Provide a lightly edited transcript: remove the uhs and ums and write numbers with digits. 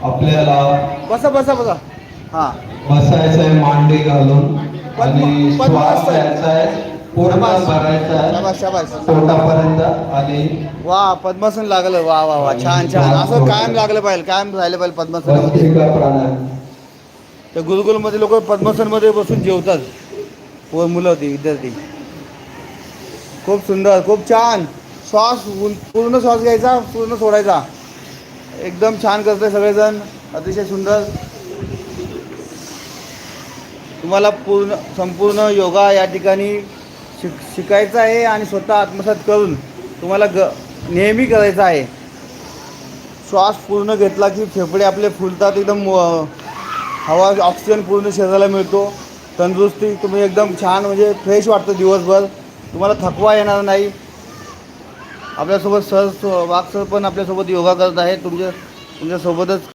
आपल्याला बसा बसा बसा. हां बसायचं आहे मांडी घालून आणि श्वास घ्यायचा आहे पूर्ण शाबास भरायचा आहे शाबास शाबास. पोटापर्यंत आणि वा पद्मासन लागलं. वा वा वा छान छान. असं कायम लागलं पाहिजे, कायम राहिलं पाहिजे पद्मासनामध्ये. भस्त्रिका प्राणायाम. त्या गुरुकुलमध्ये लोक पद्मासनमध्ये बसून जेवतात. व मुलं होती विद्यार्थी. खूप सुंदर खूप छान. श्वास पूर्ण श्वास घ्यायचा, पूर्ण सोडायचा. एकदम छान करतोय सगळेजण, अतिशय सुंदर. तुम्हाला संपूर्ण योगा या ठिकाणी शिकायचा आहे आणि स्वतः आत्मसात करून तुम्हाला नेहमी करायचा आहे. श्वास पूर्ण घेतला की फेफडे आपले फुलतात, एकदम हवा ऑक्सिजन पूर्ण शरीराला मिळतो. तंदुरुस्ती तुम्ही एकदम छान म्हणजे फ्रेश वाटतं दिवसभर. तुम्हाला थकवा येणार नाही. आपल्यासोबत सर वाघ सर पण आपल्यासोबत योगा करत आहे तुमच्यासोबतच.